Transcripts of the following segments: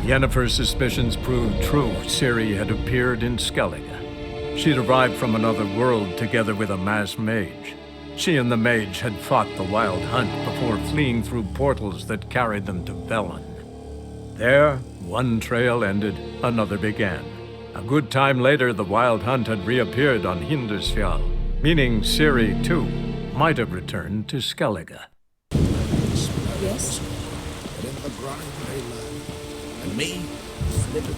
Yennefer's suspicions proved true. Ciri had appeared in Skellige. She'd arrived from another world together with a masked mage. She and the mage had fought the Wild Hunt before fleeing through portals that carried them to Velen. There, one trail ended, another began. A good time later, the Wild Hunt had reappeared on Hindarsfjall, meaning Ciri, too, might have returned to Skellige. Yes? But in the grind they learn. And me, slipping.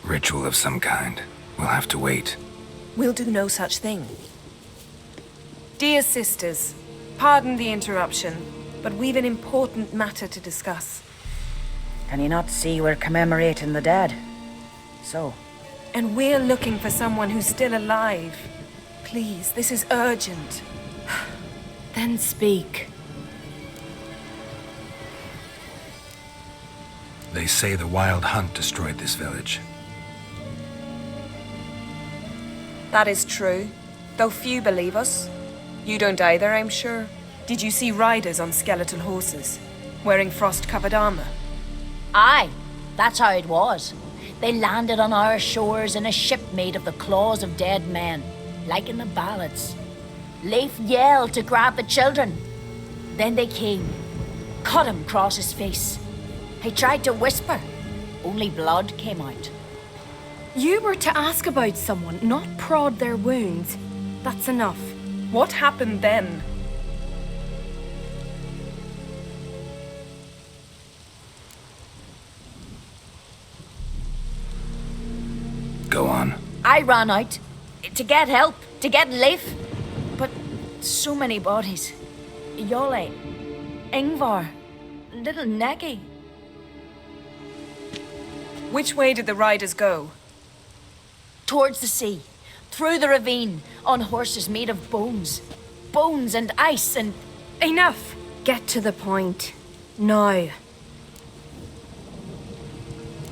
Ritual of some kind. We'll have to wait. We'll do no such thing. Dear sisters, pardon the interruption, but we've an important matter to discuss. Can you not see we're commemorating the dead? So? And we're looking for someone who's still alive. Please, this is urgent. Then speak. They say the Wild Hunt destroyed this village. That is true, though few believe us. You don't either, I'm sure. Did you see riders on skeletal horses, wearing frost-covered armor? Aye, that's how it was. They landed on our shores in a ship made of the claws of dead men, like in the ballads. Leif yelled to grab the children. Then they came, cut him across his face. He tried to whisper, only blood came out. You were to ask about someone, not prod their wounds. That's enough. What happened then? Go on. I ran out to get help, to get Leif. But so many bodies. Yolle, Ingvar, little Neggy. Which way did the riders go? Towards the sea, through the ravine, on horses made of bones. Bones and ice and... Enough! Get to the point. Now.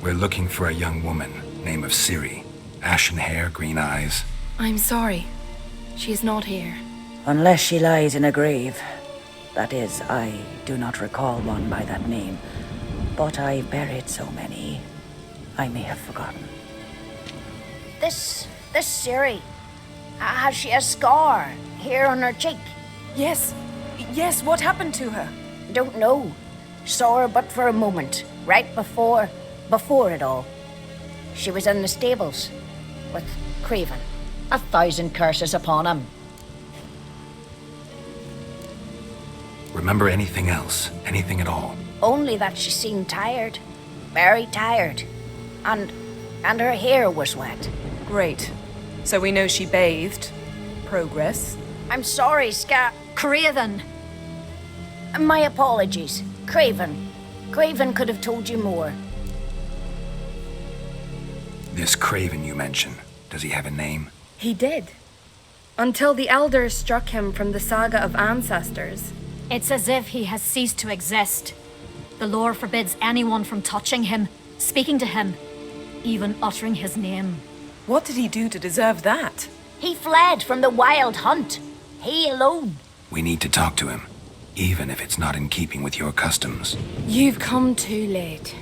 We're looking for a young woman, name of Ciri. Ashen hair, green eyes. I'm sorry. She is not here. Unless she lies in a grave. That is, I do not recall one by that name. But I've buried so many, I may have forgotten. This Ciri, has she a scar here on her cheek? Yes, what happened to her? Don't know. Saw her but for a moment, right before it all. She was in the stables with Craven. 1,000 curses upon him. Remember anything else? Anything at all? Only that she seemed tired. Very tired. And her hair was wet. Great. So we know she bathed. Progress. I'm sorry, Craven! My apologies. Craven. Craven could have told you more. This Craven you mention, does he have a name? He did. Until the elders struck him from the saga of ancestors. It's as if he has ceased to exist. The lore forbids anyone from touching him, speaking to him, even uttering his name. What did he do to deserve that? He fled from the Wild Hunt. He alone. We need to talk to him, even if it's not in keeping with your customs. You've come too late.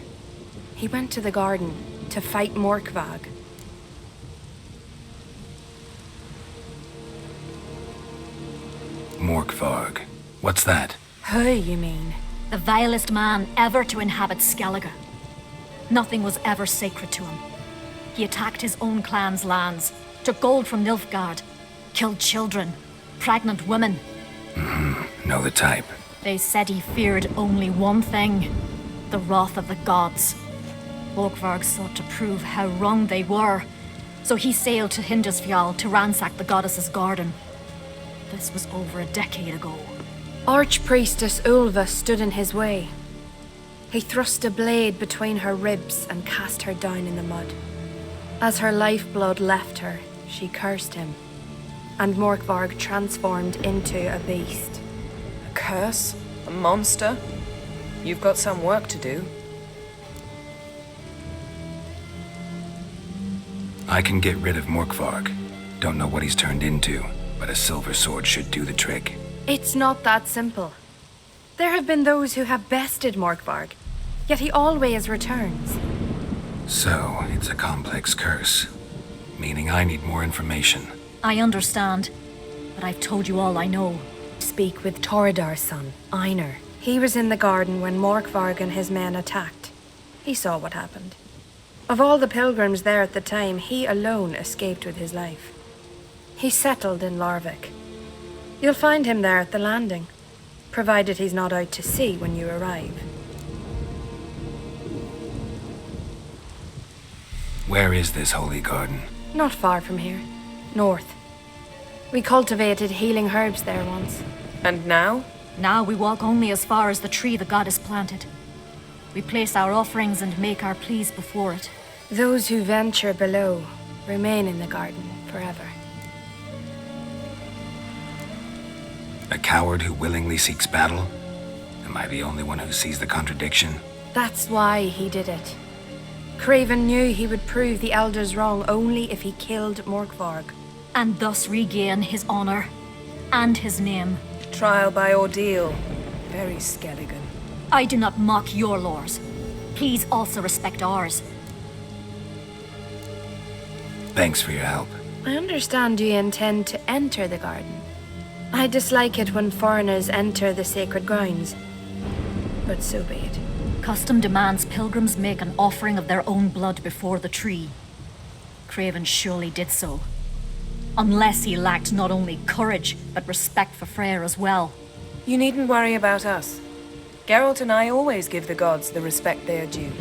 He went to the garden to fight Morkvag. Morkvarg. What's that? Who, you mean? The vilest man ever to inhabit Skellige. Nothing was ever sacred to him. He attacked his own clan's lands, took gold from Nilfgaard, killed children, pregnant women. Know the type. They said he feared only one thing, the wrath of the gods. Morkvarg sought to prove how wrong they were, so he sailed to Hindarsfjall to ransack the goddess's garden. This was over a decade ago. Archpriestess Ulva stood in his way. He thrust a blade between her ribs and cast her down in the mud. As her lifeblood left her, she cursed him, and Morkvarg transformed into a beast. A curse? A monster? You've got some work to do. I can get rid of Morkvarg. Don't know what he's turned into, but a silver sword should do the trick. It's not that simple. There have been those who have bested Morkvarg, yet he always returns. So, it's a complex curse. Meaning I need more information. I understand, but I've told you all I know. Speak with Torridar's son, Einar. He was in the garden when Morkvarg and his men attacked. He saw what happened. Of all the pilgrims there at the time, he alone escaped with his life. He settled in Larvik. You'll find him there at the landing, provided he's not out to sea when you arrive. Where is this holy garden? Not far from here. North. We cultivated healing herbs there once. And now? Now we walk only as far as the tree the goddess planted. We place our offerings and make our pleas before it. Those who venture below remain in the garden forever. A coward who willingly seeks battle? Am I the only one who sees the contradiction? That's why he did it. Craven knew he would prove the elders wrong only if he killed Morkvarg. And thus regain his honor and his name. Trial by ordeal. Very Skelligan. I do not mock your laws. Please also respect ours. Thanks for your help. I understand you intend to enter the garden. I dislike it when foreigners enter the sacred grounds. But so be it. Custom demands pilgrims make an offering of their own blood before the tree. Craven surely did so. Unless he lacked not only courage, but respect for Freyr as well. You needn't worry about us. Geralt and I always give the gods the respect they are due.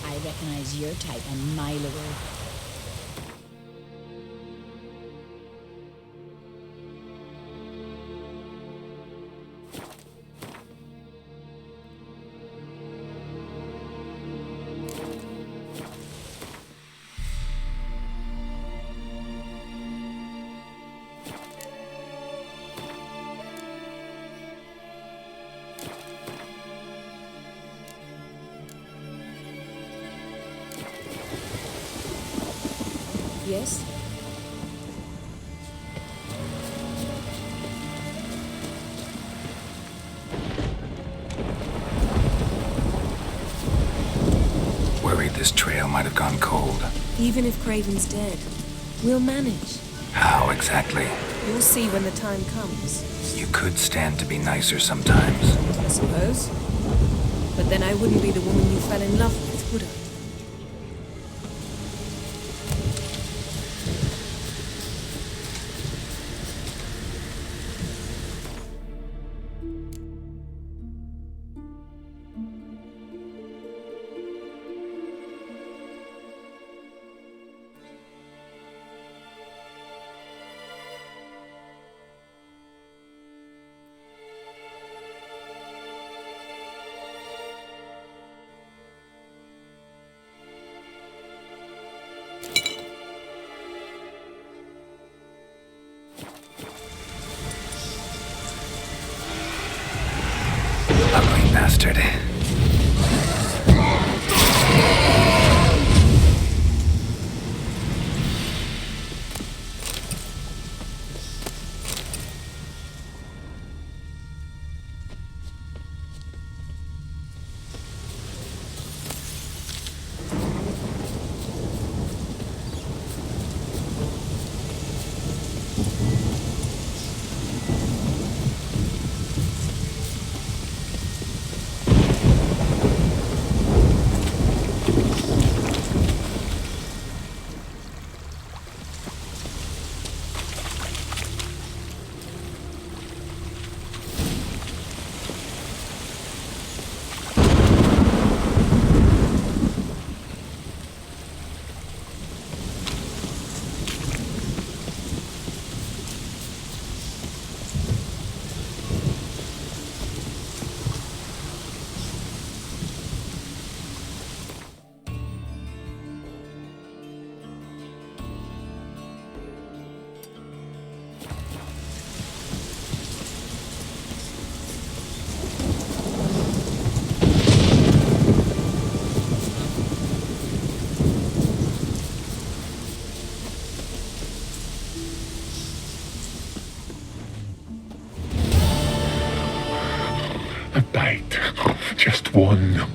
I recognize your type a mile away. Yes? Worried this trail might have gone cold. Even if Craven's dead, we'll manage. How exactly? You'll see when the time comes. You could stand to be nicer sometimes. I suppose. But then I wouldn't be the woman you fell in love with, would I? Ugly bastard.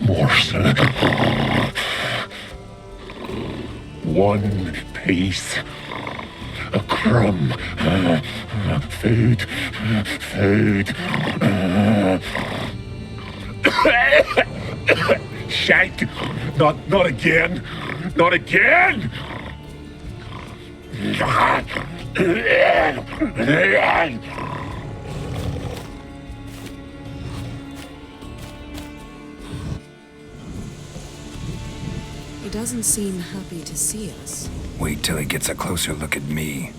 morsel. One piece. A crumb. Food. Food. Shank. Not again. Not again. He doesn't seem happy to see us. Wait till he gets a closer look at me.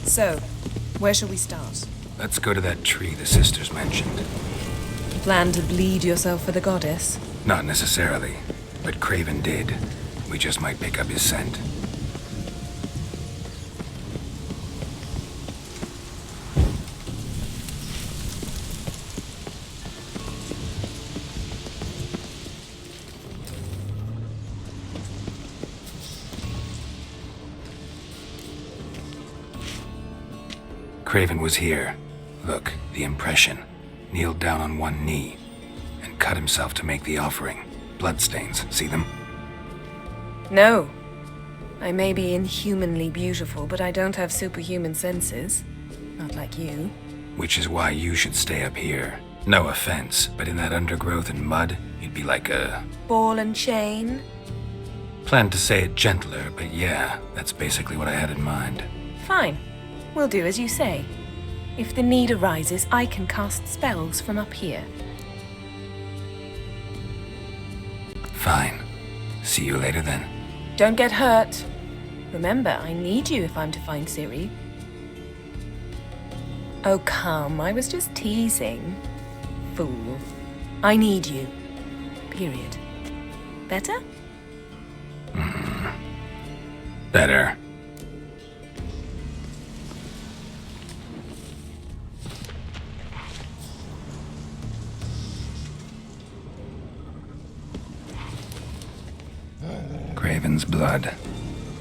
So, where shall we start? Let's go to that tree the sisters mentioned. Plan to bleed yourself for the goddess? Not necessarily, but Craven did. We just might pick up his scent. Craven was here. Look, the impression. Kneeled down on one knee and cut himself to make the offering. Bloodstains, see them? No. I may be inhumanly beautiful, but I don't have superhuman senses. Not like you. Which is why you should stay up here. No offense, but in that undergrowth and mud, you'd be like a... Ball and chain? Planned to say it gentler, but yeah, that's basically what I had in mind. Fine. We'll do as you say. If the need arises, I can cast spells from up here. Fine. See you later then. Don't get hurt. Remember, I need you if I'm to find Ciri. Oh, come. I was just teasing. Fool. I need you. Period. Better? Better. Craven's blood,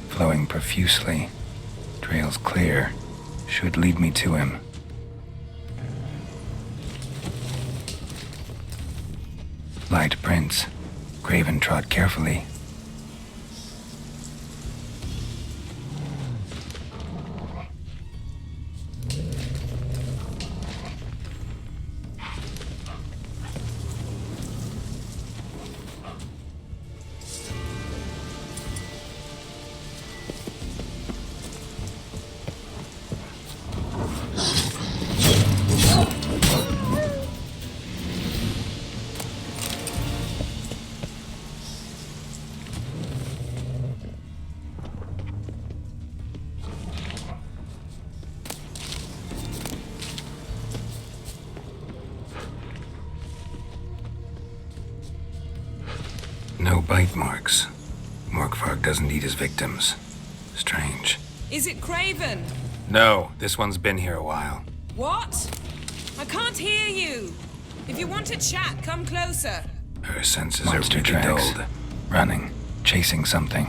flowing profusely, trails clear, should lead me to him. Light prints. Craven trod carefully. No bite marks. Morkvarg doesn't eat his victims. Strange. Is it Craven? No, this one's been here a while. What? I can't hear you. If you want to chat, come closer. Her senses Monster are pretty tracks. dulled. Running, chasing something.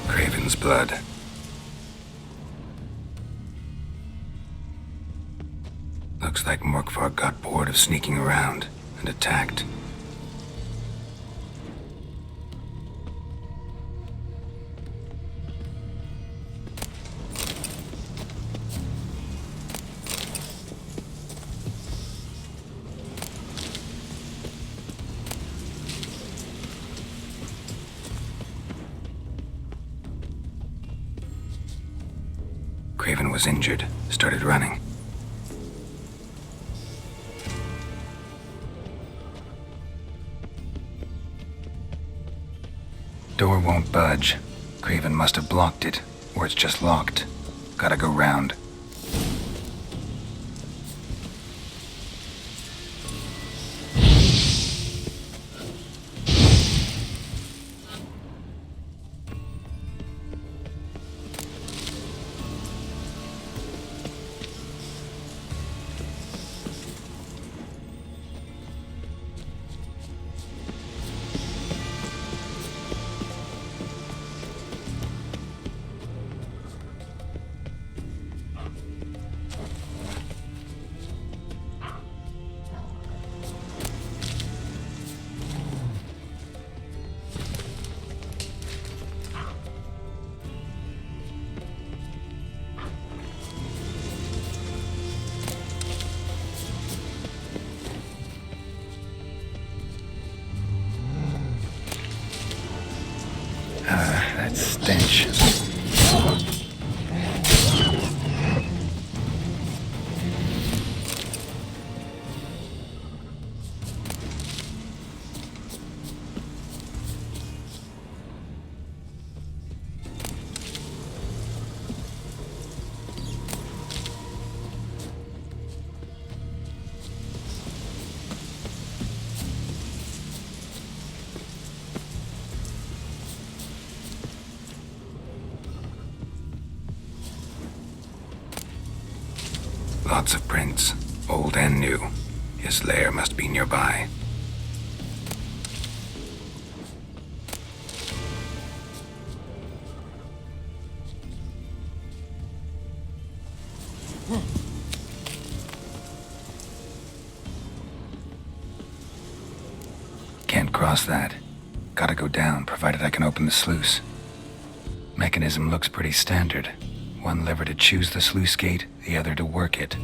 Craven's blood. Looks like Morkvarg got bored of sneaking around and attacked. Craven was injured, started running. Door won't budge. Craven must have blocked it, or it's just locked. Gotta go round. That stench. Lots of prints, old and new. His lair must be nearby. Can't cross that. Gotta go down, provided I can open the sluice. Mechanism looks pretty standard. One lever to choose the sluice gate, the other to work it.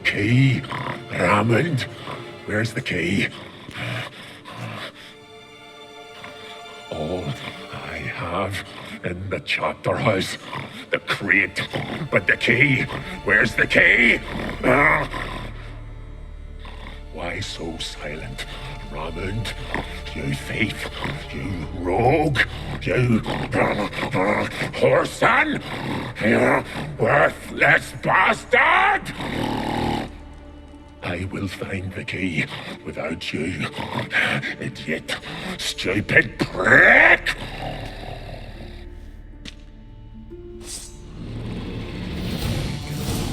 Key? Raymond? Where's the key? All I have in the chapter house, the crate, but the key? Where's the key? Why so silent, Raymond? You thief, you rogue, you whoreson, you worthless bastard! I will find the key without you, idiot, stupid prick!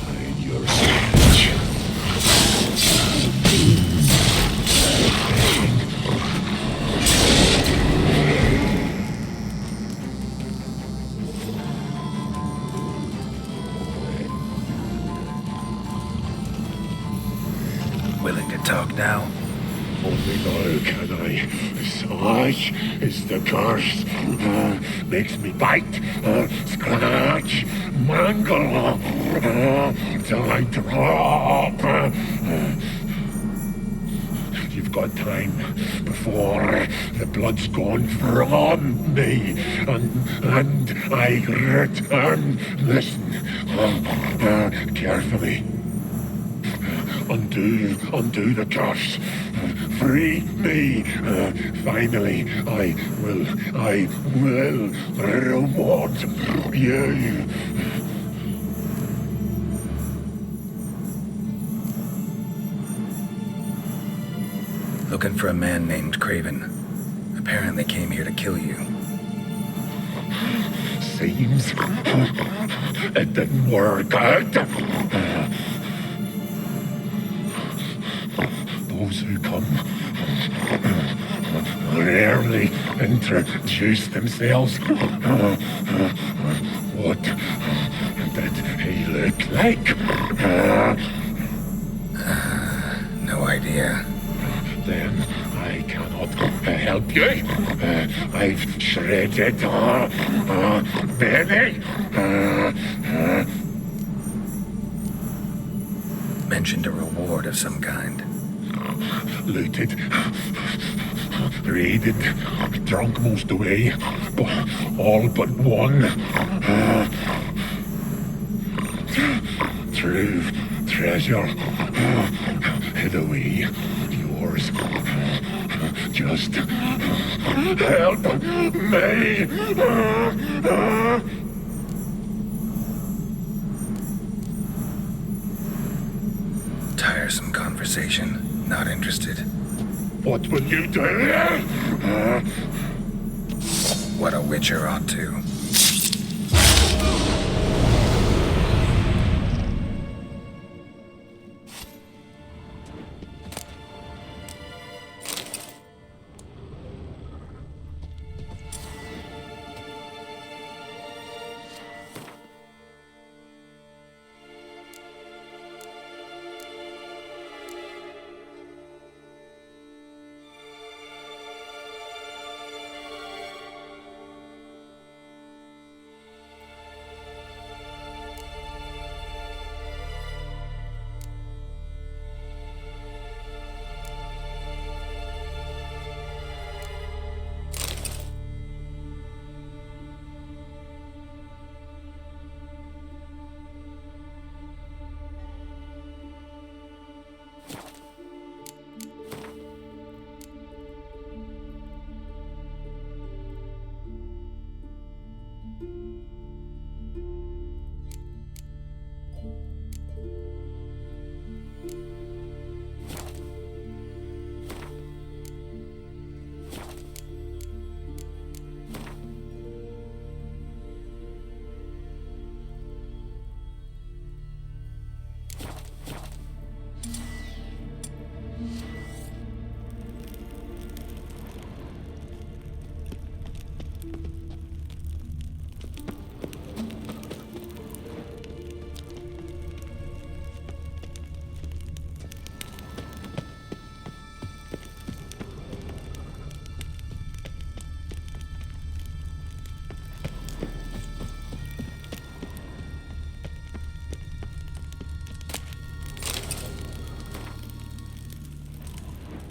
Hide your stench. Willing to talk now? Only now can I. Such is the curse. Makes me bite, scratch, mangle, till I drop. You've got time for the blood's gone from me, and I return. Listen, carefully. Undo the curse. Free me. Finally, I will reward you. Looking for a man named Craven. Apparently came here to kill you. Seems it didn't work out. Those who come rarely introduce themselves. What did he look like? No idea. Then I cannot help you. I've shredded many. Mentioned a reward of some kind. Looted, raided, drunk most away, but all but one. True treasure hid away. Yours. Just help me. Tiresome conversation. Not interested. What will you do? What a witcher ought to.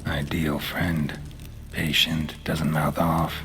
Ideal friend. Patient, doesn't mouth off.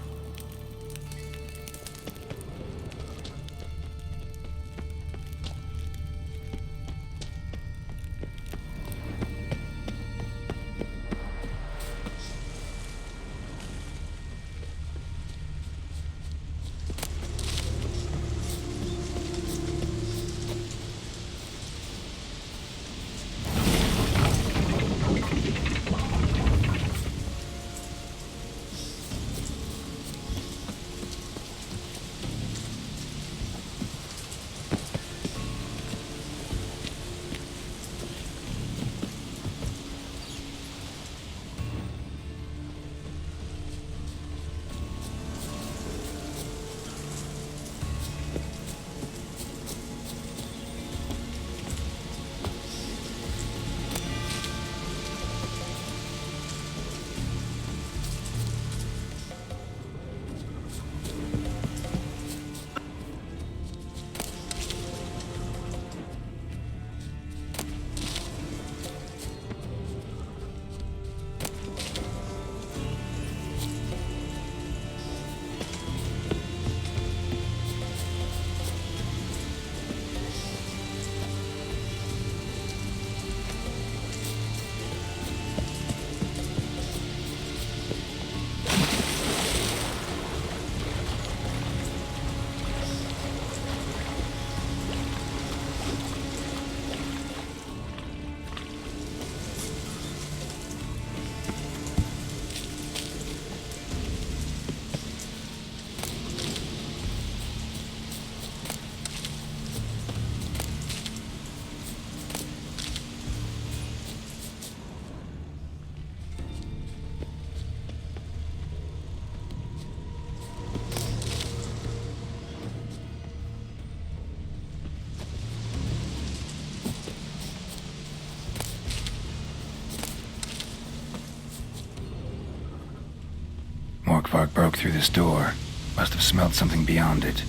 Morkvark broke through this door. Must have smelled something beyond it.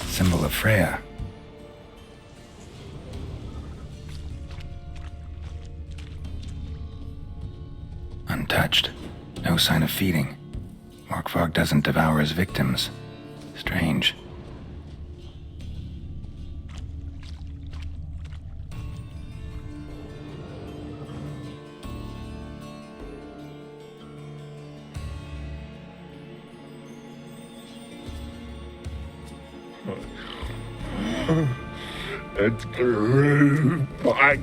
Symbol of Freya. Untouched. No sign of feeding. Morkvark doesn't devour his victims. Strange. It grew back.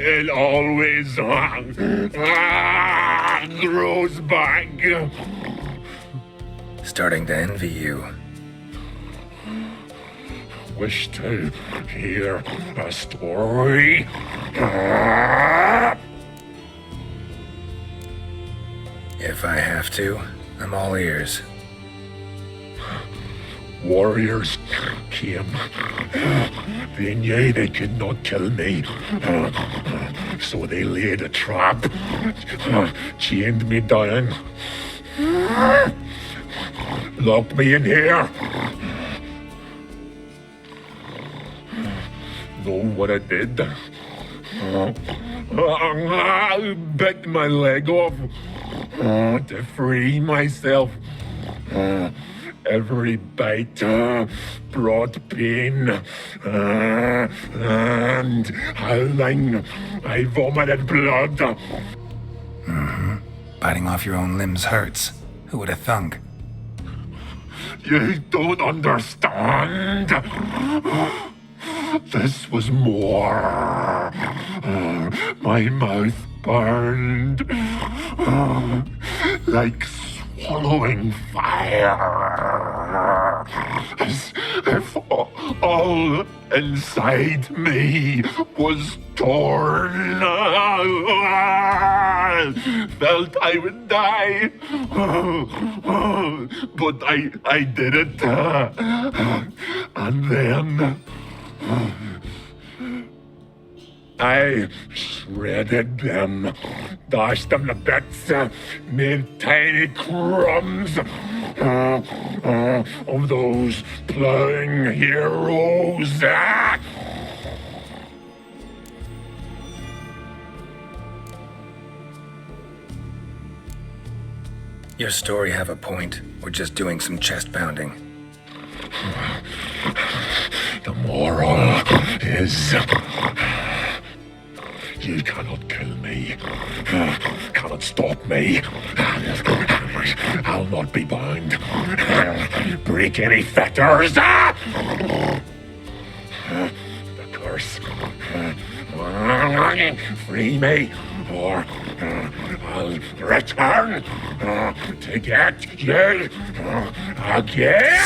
It always grows back. Starting to envy you. Wish to hear a story? If I have to, I'm all ears. Warriors came. They knew they could not kill me. So they laid a trap. Chained me down. Locked me in here. Know what I did? I bit my leg off to free myself. Every bite brought pain, and howling, I vomited blood. Mm-hmm. Biting off your own limbs hurts. Who would have thunk? You don't understand. This was more. My mouth burned like swallowing fire, as if all inside me was torn. Felt I would die, but I did it, and then I shredded them, dashed them to bits, made tiny crumbs of those plowing heroes. Your story have a point, or just doing some chest pounding? The moral is, you cannot kill me, cannot stop me. I'll not be bound. Break any fetters. The curse. Free me, or I'll return to get you again.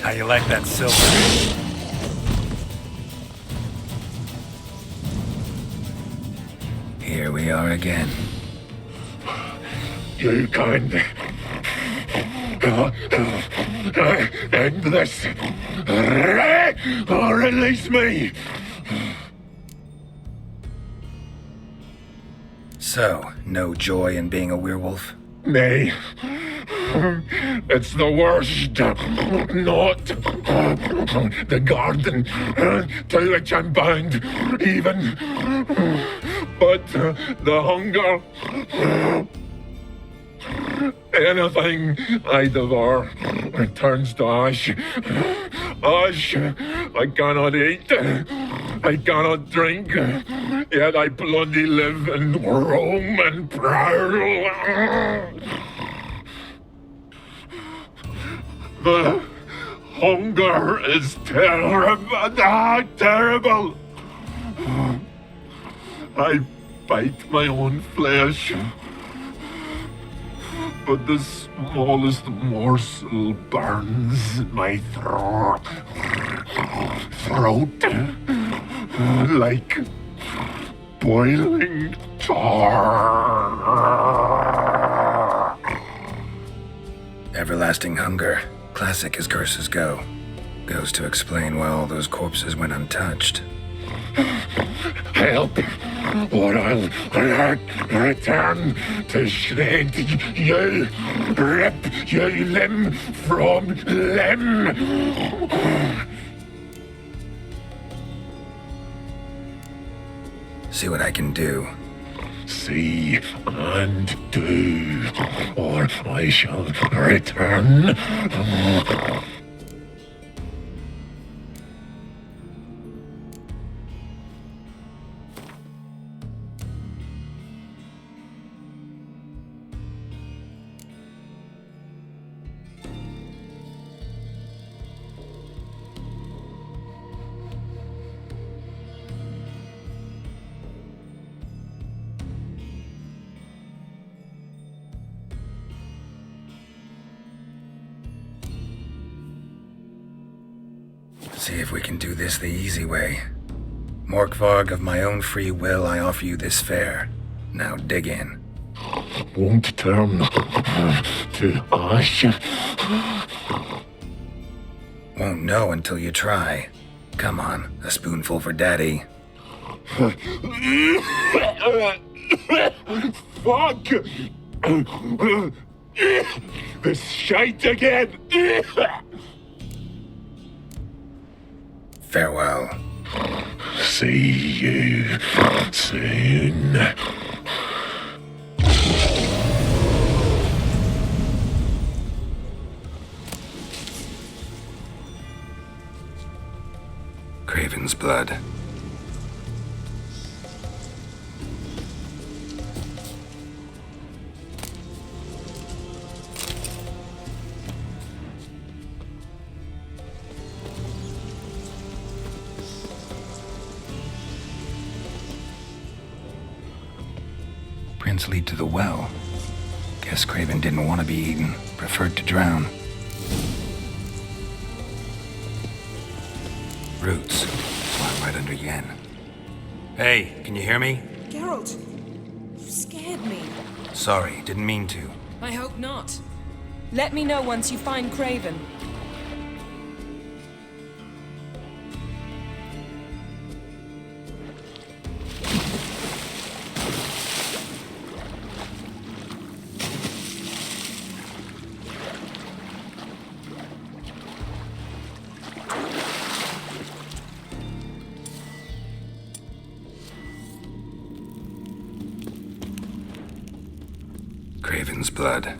How you like that silver? Here we are again. You kind End this. Release me. So, no joy in being a werewolf? Nay. It's the worst. Not the garden to which I'm bound, even. But the hunger. Anything I devour turns to ash. Ash I cannot eat. I cannot drink. Yet I bloody live and roam and prowl. The hunger is terrible. Terrible. I bite my own flesh. But the smallest morsel burns my throat like boiling tar. Everlasting hunger, classic as curses go. Goes to explain why all those corpses went untouched. Help, or I'll return to shred you, rip you limb from limb. See what I can do. See and do, or I shall return. See if we can do this the easy way. Morkvarg, of my own free will, I offer you this fare. Now dig in. Won't turn to ash. Won't know until you try. Come on, a spoonful for Daddy. Fuck! This shite again! Farewell. See you soon. Craven's blood. Prints lead to the well. Guess Craven didn't want to be eaten, preferred to drown. Roots. Fly right under Yen. Hey, can you hear me? Geralt, you scared me. Sorry, didn't mean to. I hope not. Let me know once you find Craven. Craven's blood.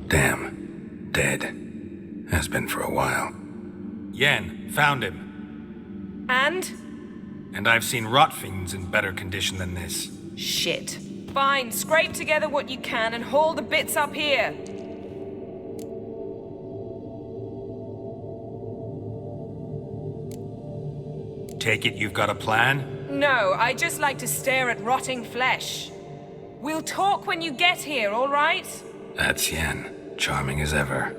Damn. Dead. Has been for a while. Yen, found him. And? And I've seen rot fiends in better condition than this. Shit. Fine, scrape together what you can and haul the bits up here. Take it you've got a plan? No, I just like to stare at rotting flesh. We'll talk when you get here, all right? That's Yen, charming as ever.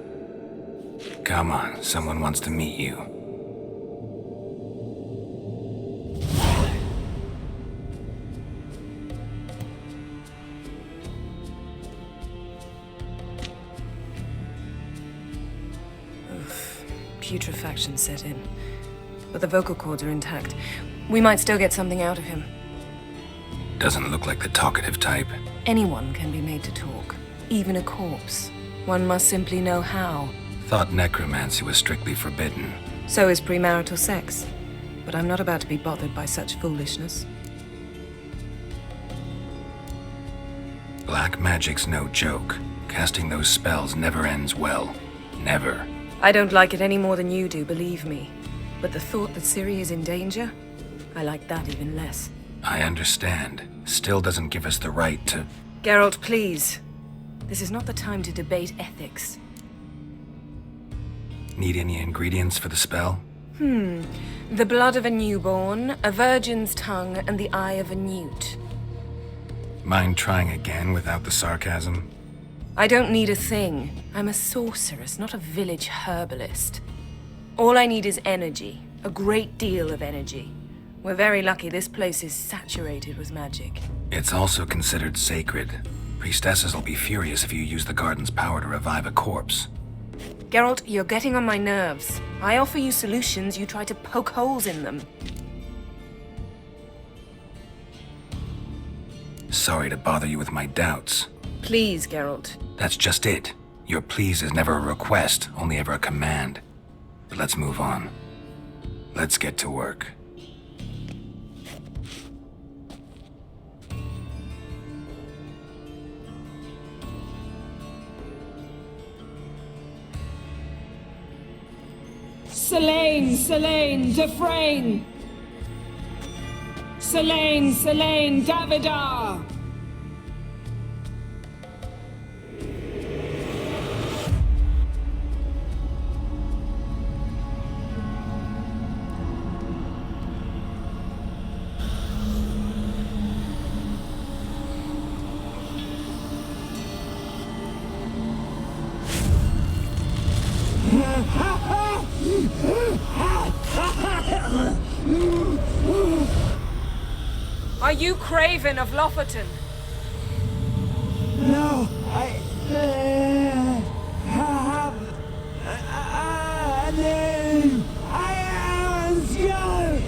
Come on, someone wants to meet you. Putrefaction set in. But the vocal cords are intact. We might still get something out of him. Doesn't look like the talkative type. Anyone can be made to talk. Even a corpse. One must simply know how. Thought necromancy was strictly forbidden. So is premarital sex. But I'm not about to be bothered by such foolishness. Black magic's no joke. Casting those spells never ends well. Never. I don't like it any more than you do, believe me. But the thought that Ciri is in danger? I like that even less. I understand. Still doesn't give us the right to... Geralt, please. This is not the time to debate ethics. Need any ingredients for the spell? The blood of a newborn, a virgin's tongue, and the eye of a newt. Mind trying again without the sarcasm? I don't need a thing. I'm a sorceress, not a village herbalist. All I need is energy. A great deal of energy. We're very lucky this place is saturated with magic. It's also considered sacred. Priestesses will be furious if you use the garden's power to revive a corpse. Geralt, you're getting on my nerves. I offer you solutions, you try to poke holes in them. Sorry to bother you with my doubts. Please, Geralt. That's just it. Your please is never a request, only ever a command. But let's move on. Let's get to work. Selene, Dufresne! Selene, Davidar! Are you Craven of Lofoten? No, I have a name. I am Skull.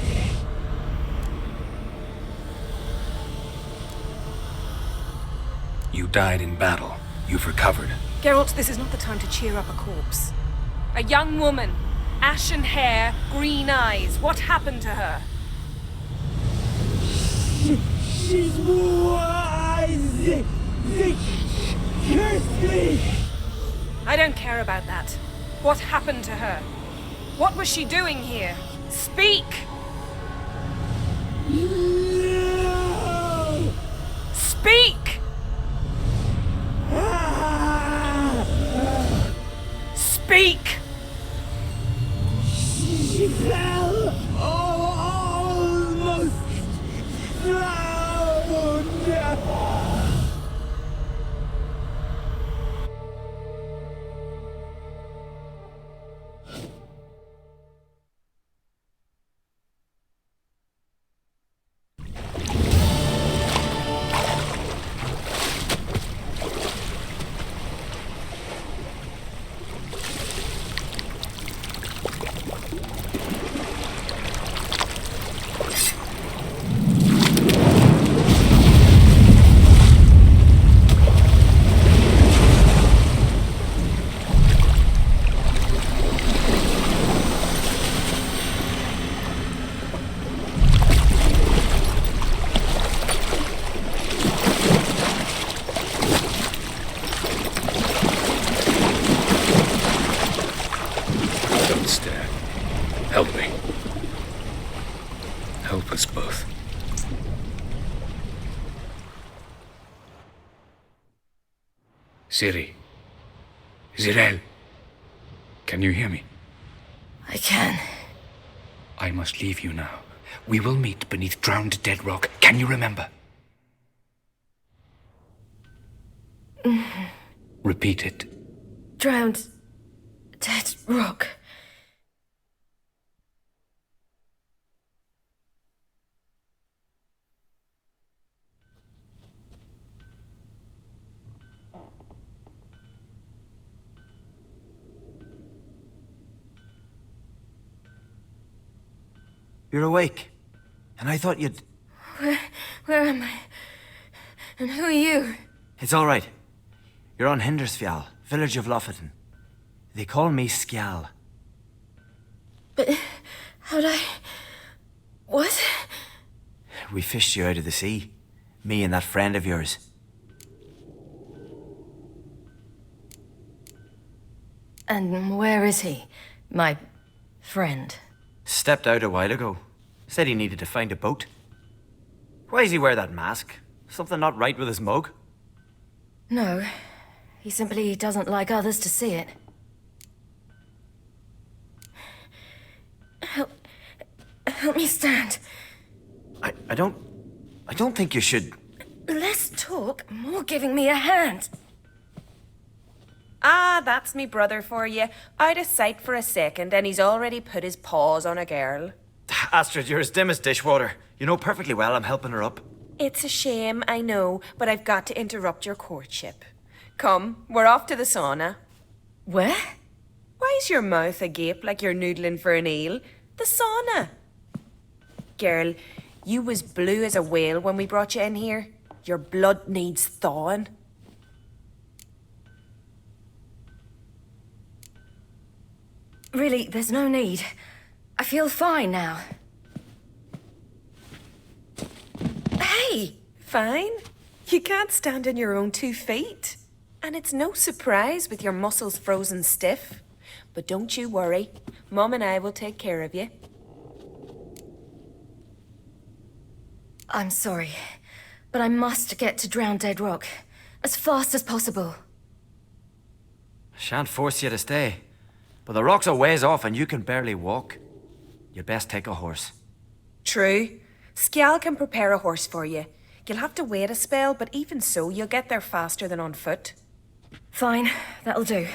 You died in battle. You've recovered. Geralt, this is not the time to cheer up a corpse. A young woman. Ashen hair, green eyes. What happened to her? She's wise. They cursed me. I don't care about that. What happened to her? What was she doing here? Speak! No. Speak! Speak! She fell almost drowned. Help me. Help us both. Ciri. Zirel. Can you hear me? I can. I must leave you now. We will meet beneath drowned dead rock. Can you remember? Repeat it. Drowned. Dead rock. You're awake. And I thought you'd... Where am I? And who are you? It's all right. You're on Hindersfjall, village of Lofoten. They call me Skjal. But how'd I... What? We fished you out of the sea. Me and that friend of yours. And where is he? My friend. Stepped out a while ago. Said he needed to find a boat. Why does he wear that mask? Something not right with his mug? No. He simply doesn't like others to see it. Help me stand. I don't think you should... Less talk, more giving me a hand. Ah, that's me brother for you. Out of sight for a second, and he's already put his paws on a girl. Astrid, you're as dim as dishwater. You know perfectly well I'm helping her up. It's a shame, I know, but I've got to interrupt your courtship. Come, we're off to the sauna. Where? Why's your mouth agape like you're noodling for an eel? The sauna. Girl, you was blue as a whale when we brought you in here. Your blood needs thawing. Really, there's no need. I feel fine now. Hey, fine. You can't stand on your own 2 feet. And it's no surprise with your muscles frozen stiff. But don't you worry. Mom and I will take care of you. I'm sorry, but I must get to Drowned Dead Rock as fast as possible. Shan't force you to stay. But the rock's a ways off and you can barely walk. You'd best take a horse. True. Skjal can prepare a horse for you. You'll have to wait a spell, but even so, you'll get there faster than on foot. Fine, that'll do.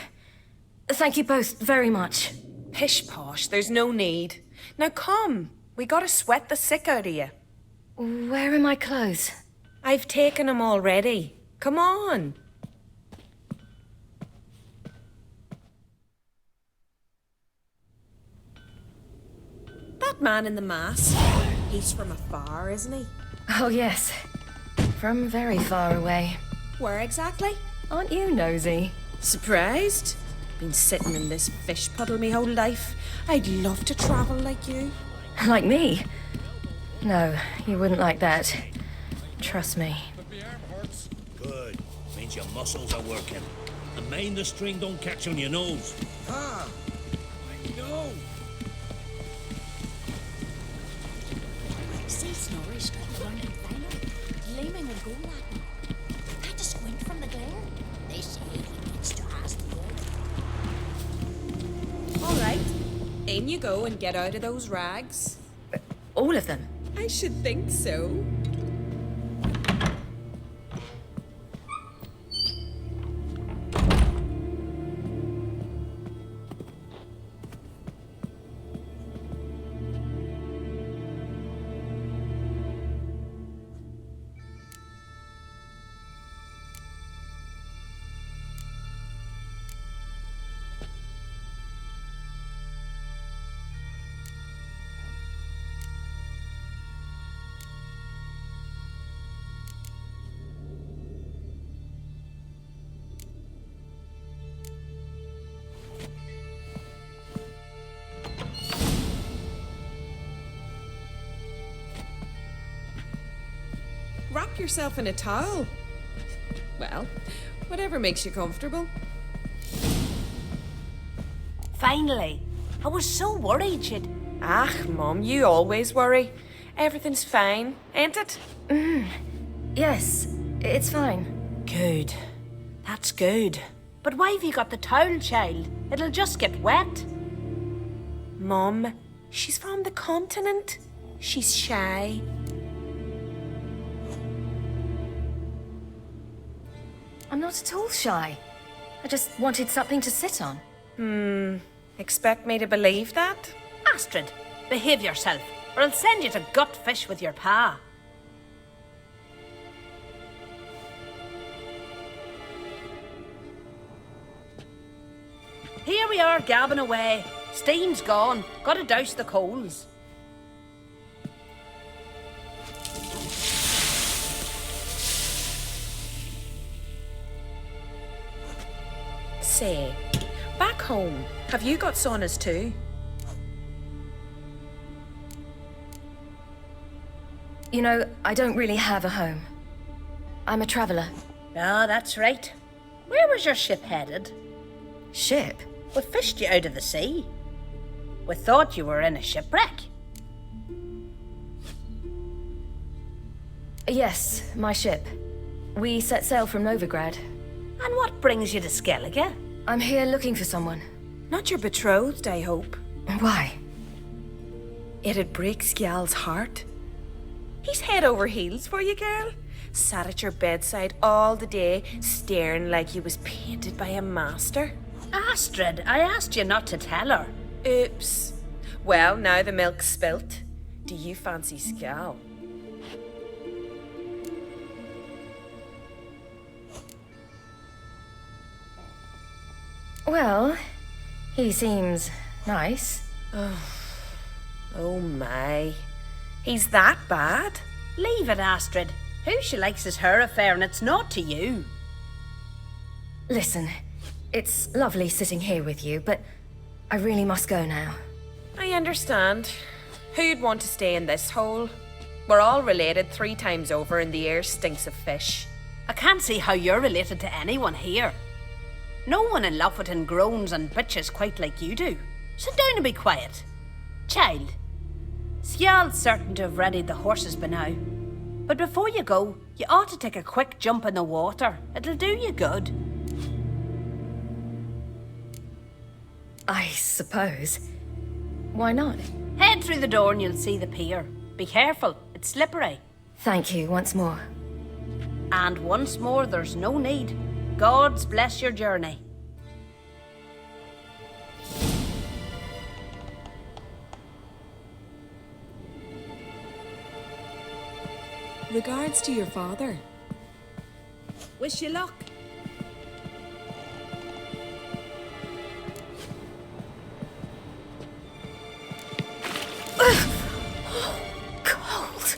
Thank you both very much. Pish posh, there's no need. Now come, we gotta sweat the sick out of you. Where are my clothes? I've taken them already. Come on. That man in the mask, he's from afar, isn't he? Oh, yes. From very far away. Where exactly? Aren't you nosy? Surprised? Been sitting in this fish puddle me whole life. I'd love to travel like you. Like me? No, you wouldn't like that. Trust me. Good. Means your muscles are working. And mind the string don't catch on your nose. Ah, I know. See Snorri strutting around in final, gleaming and gold at me. Had to squint from the glare. They say he needs to ask the Lord. All right. In you go and get out of those rags. All of them? I should think so. Wrap yourself in a towel. Well, whatever makes you comfortable. Finally. I was so worried you'd... Ah, Mum, you always worry. Everything's fine, ain't it? Yes, it's fine. Good. That's good. But why have you got the towel, child? It'll just get wet. Mum, she's from the continent. She's shy. I'm not at all shy. I just wanted something to sit on. Expect me to believe that? Astrid, behave yourself, or I'll send you to gut fish with your pa. Here we are, gabbing away. Steam's gone. Gotta douse the coals. Say, back home, have you got saunas too? You know, I don't really have a home. I'm a traveller. Ah, that's right. Where was your ship headed? Ship? We fished you out of the sea. We thought you were in a shipwreck. Yes, my ship. We set sail from Novigrad. And what brings you to Skellige? I'm here looking for someone. Not your betrothed, I hope. Why? It'd break Skjal's heart. He's head over heels for you, girl. Sat at your bedside all the day, staring like he was painted by a master. Astrid, I asked you not to tell her. Oops. Well, now the milk's spilt. Do you fancy Skjal? Well, he seems nice. Oh my. He's that bad? Leave it, Astrid. Who she likes is her affair, and it's not to you. Listen, it's lovely sitting here with you, but I really must go now. I understand. Who'd want to stay in this hole? We're all related 3 times over and the air stinks of fish. I can't see how you're related to anyone here. No one in Lofoten groans and bitches quite like you do. Sit down and be quiet. Child, Skjal's certain to have readied the horses by now. But before you go, you ought to take a quick jump in the water. It'll do you good. I suppose. Why not? Head through the door and you'll see the pier. Be careful, it's slippery. Thank you once more. And once more, there's no need. God's bless your journey. Regards to your father. Wish you luck. Cold.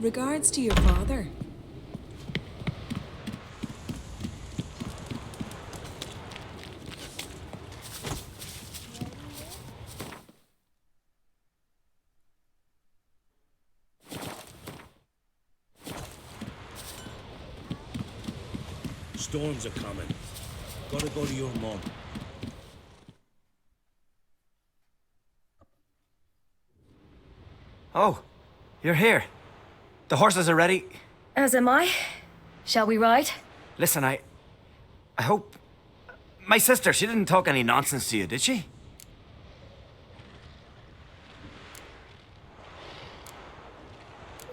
Regards to your father. Storms are coming. Gotta go to your mum. Oh, you're here. The horses are ready. As am I. Shall we ride? Listen, I hope... My sister, she didn't talk any nonsense to you, did she?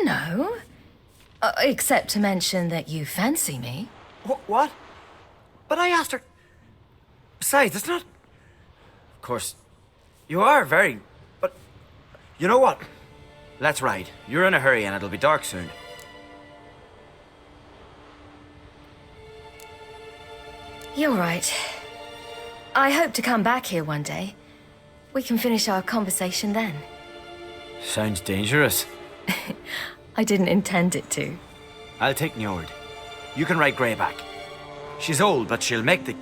No. Except to mention that you fancy me. What? But I asked her... Besides, it's not... Of course, you are very... But... You know what? Let's ride. You're in a hurry and it'll be dark soon. You're right. I hope to come back here one day. We can finish our conversation then. Sounds dangerous. I didn't intend it to. I'll take Njord. You can ride Greyback. She's old, but she'll make the...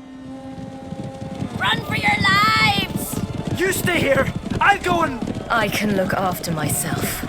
Run for your lives! You stay here! I'll go and... I can look after myself.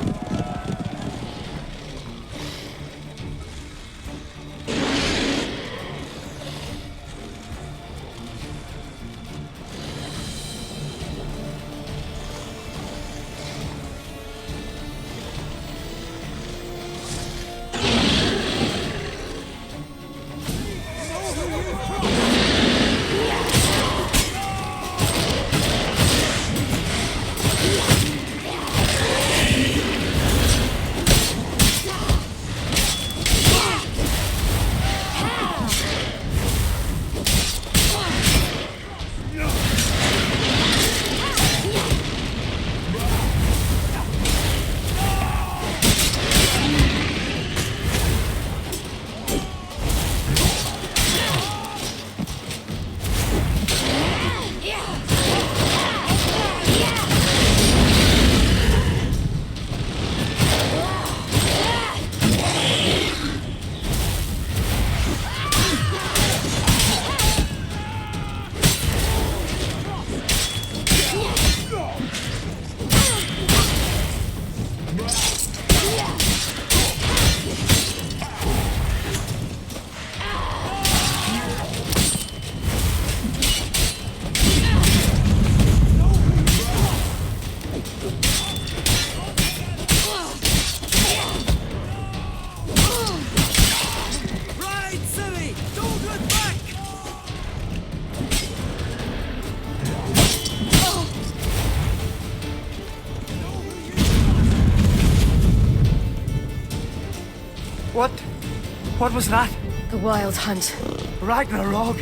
What was that? The Wild Hunt. Ragnarok?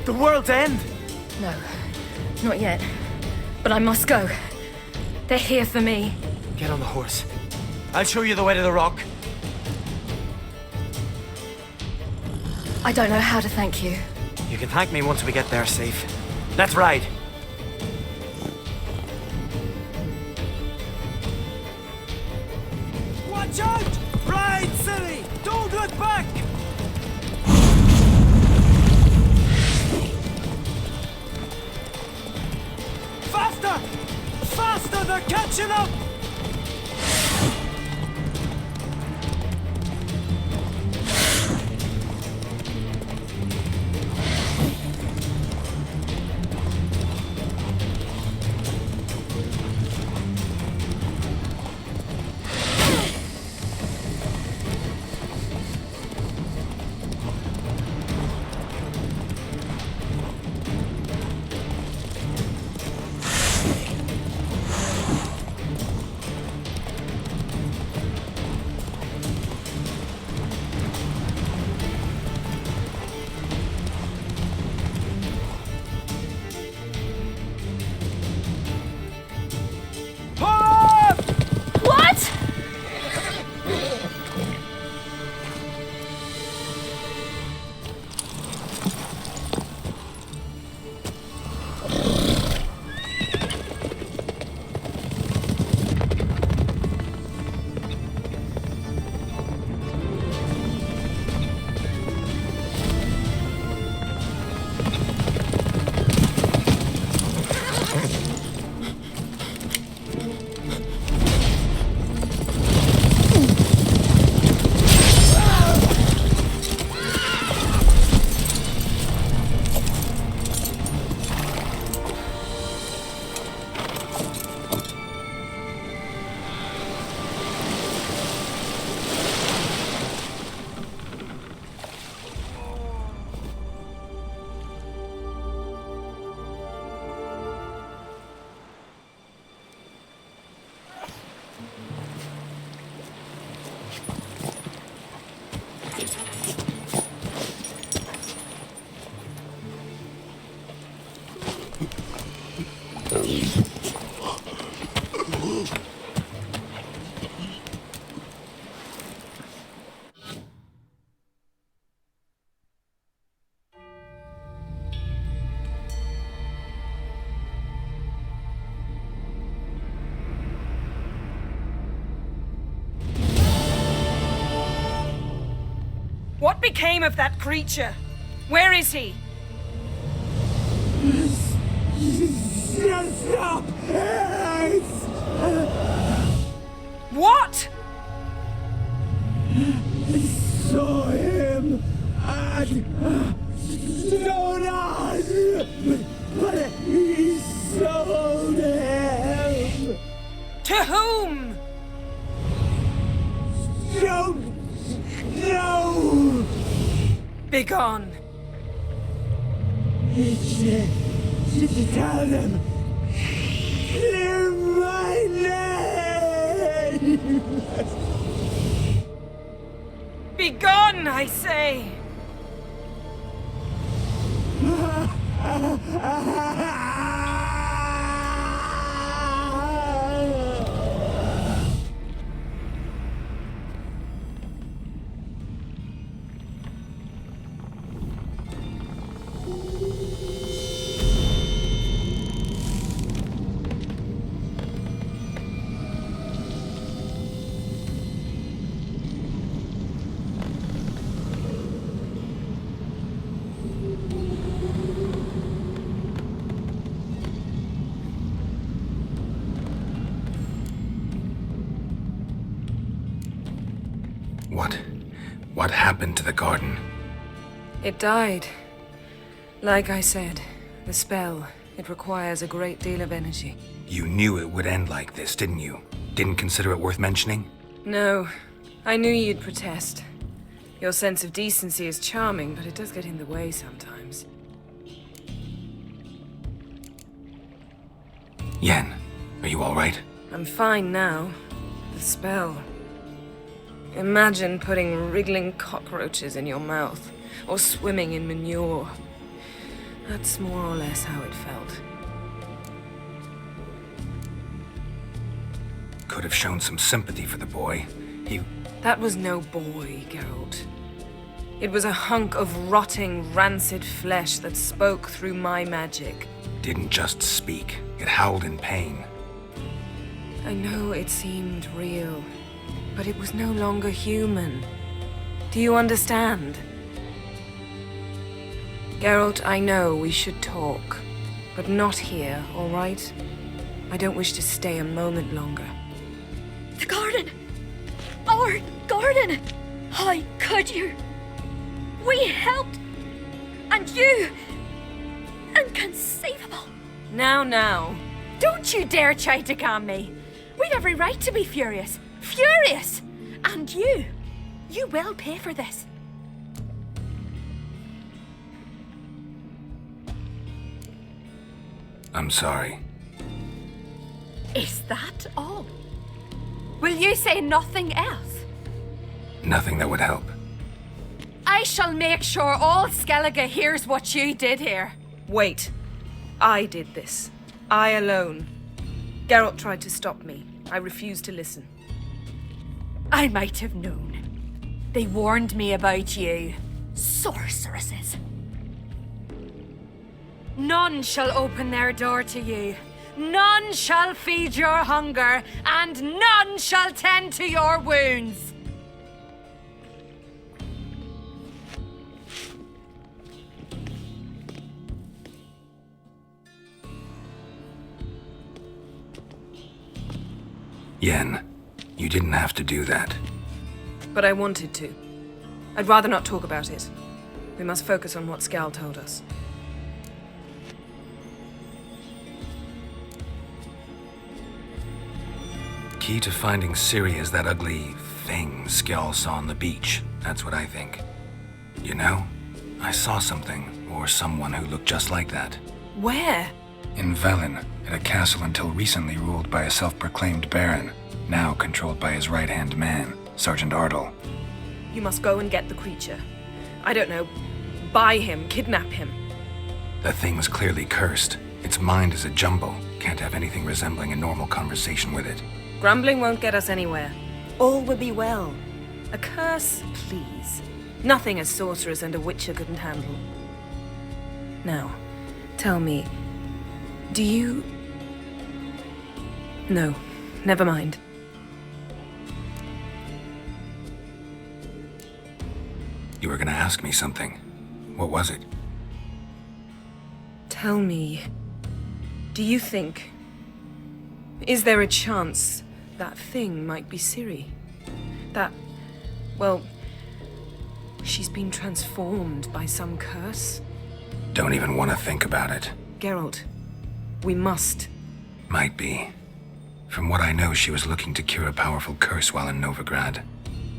The world's end? No, not yet. But I must go. They're here for me. Get on the horse. I'll show you the way to the rock. I don't know how to thank you. You can thank me once we get there safe. Let's ride. Watch out! Ride, silly! Don't look back! Faster! Faster! They're catching up! What became of that creature? Where is he? Stop! What? Saw him at Stonan, but he sold him. To whom? Don't know. Begone. Tell them. Clear my name. Begone, I say. What happened to the garden? It died. Like I said, the spell, it requires a great deal of energy. You knew it would end like this, didn't you? Didn't consider it worth mentioning? No. I knew you'd protest. Your sense of decency is charming, but it does get in the way sometimes. Yen, are you all right? I'm fine now. The spell. Imagine putting wriggling cockroaches in your mouth, or swimming in manure. That's more or less how it felt. Could have shown some sympathy for the boy. That was no boy, Geralt. It was a hunk of rotting, rancid flesh that spoke through my magic. Didn't just speak. It howled in pain. I know it seemed real, but it was no longer human. Do you understand? Geralt, I know we should talk, but not here, all right? I don't wish to stay a moment longer. The garden! Our garden! How could you? We helped! And you! Inconceivable! Now. Don't you dare try to calm me. We've every right to be furious. Furious! And you will pay for this. I'm sorry. Is that all? Will you say nothing else? Nothing that would help. I shall make sure all Skellige hears what you did here. Wait. I did this. I alone. Geralt tried to stop me. I refused to listen. I might have known. They warned me about you. Sorceresses. None shall open their door to you. None shall feed your hunger, and none shall tend to your wounds. Yen, you didn't have to do that. But I wanted to. I'd rather not talk about it. We must focus on what Skal told us. Key to finding Ciri is that ugly thing Skjall saw on the beach. That's what I think. You know, I saw something, or someone who looked just like that. Where? In Velen, at a castle until recently ruled by a self-proclaimed baron, now controlled by his right-hand man, Sergeant Ardle. You must go and get the creature. I don't know, buy him, kidnap him. The thing's clearly cursed. Its mind is a jumble. Can't have anything resembling a normal conversation with it. Grumbling won't get us anywhere. All will be well. A curse, please. Nothing a sorceress and a witcher couldn't handle. Now, tell me, do you... No, never mind. You were gonna ask me something. What was it? Tell me, do you think... Is there a chance that thing might be Ciri? That... well... she's been transformed by some curse? Don't even want to think about it. Geralt, we must. Might be. From what I know, she was looking to cure a powerful curse while in Novigrad.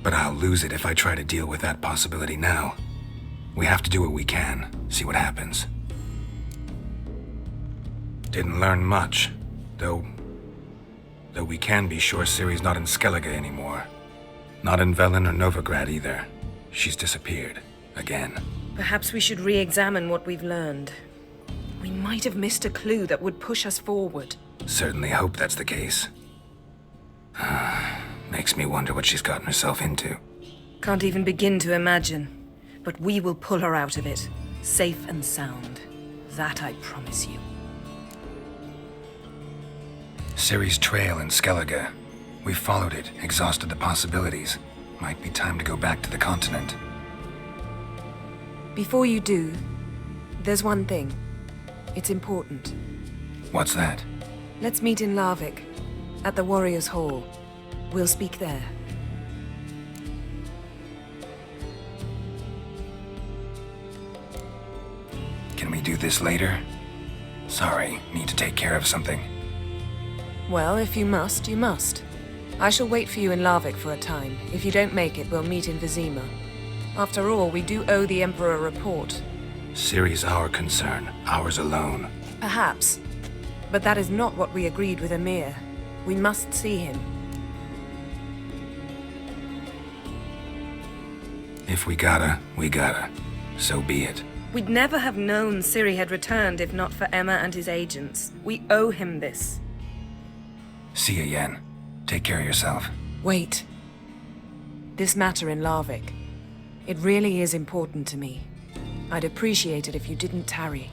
But I'll lose it if I try to deal with that possibility now. We have to do what we can, see what happens. Didn't learn much, though we can be sure Ciri's not in Skellige anymore. Not in Velen or Novigrad either. She's disappeared. Again. Perhaps we should re-examine what we've learned. We might have missed a clue that would push us forward. Certainly hope that's the case. Makes me wonder what she's gotten herself into. Can't even begin to imagine. But we will pull her out of it. Safe and sound. That I promise you. Ciri's trail in Skellige. We followed it, exhausted the possibilities. Might be time to go back to the continent. Before you do, there's one thing. It's important. What's that? Let's meet in Larvik, at the Warriors' Hall. We'll speak there. Can we do this later? Sorry, need to take care of something. Well, if you must, you must. I shall wait for you in Larvik for a time. If you don't make it, we'll meet in Vizima. After all, we do owe the Emperor a report. Ciri's our concern, ours alone. Perhaps. But that is not what we agreed with Emir. We must see him. If we gotta, we gotta. So be it. We'd never have known Ciri had returned if not for Emma and his agents. We owe him this. See ya, Yen. Take care of yourself. Wait. This matter in Larvik. It really is important to me. I'd appreciate it if you didn't tarry.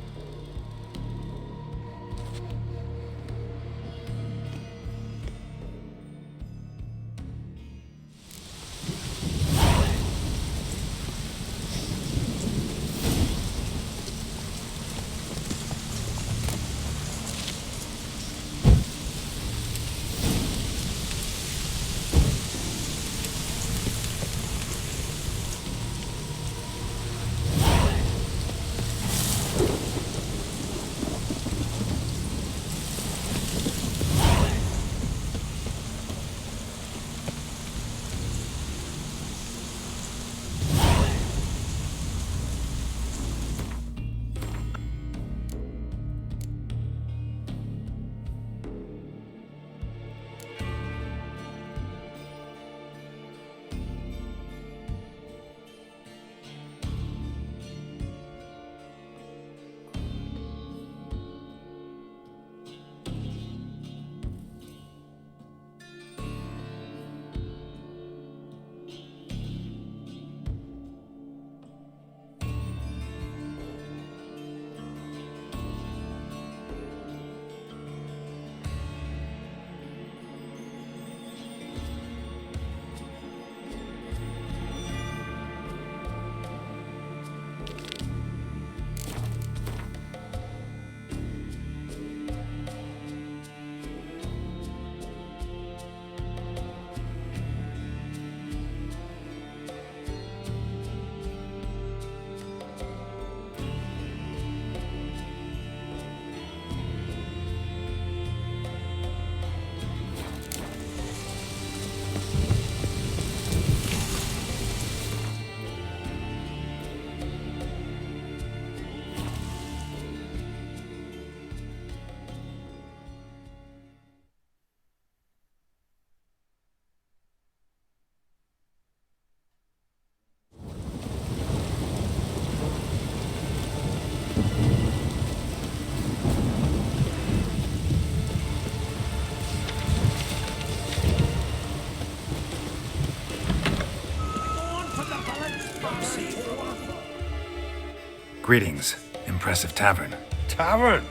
Greetings. Impressive tavern. Tavern?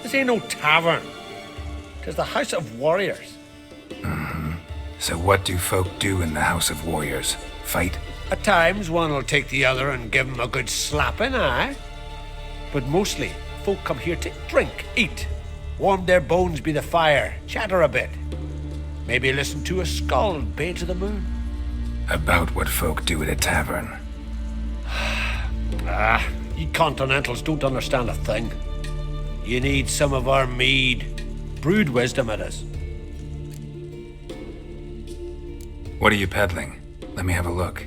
This ain't no tavern. 'Tis the House of Warriors. So what do folk do in the House of Warriors? Fight? At times, one'll take the other and give 'em a good slapping, aye? But mostly, folk come here to drink, eat, warm their bones by the fire, chatter a bit. Maybe listen to a skull bay to the moon. About what folk do at a tavern. Ye Continentals don't understand a thing. You need some of our mead. Brewed wisdom it is. What are you peddling? Let me have a look.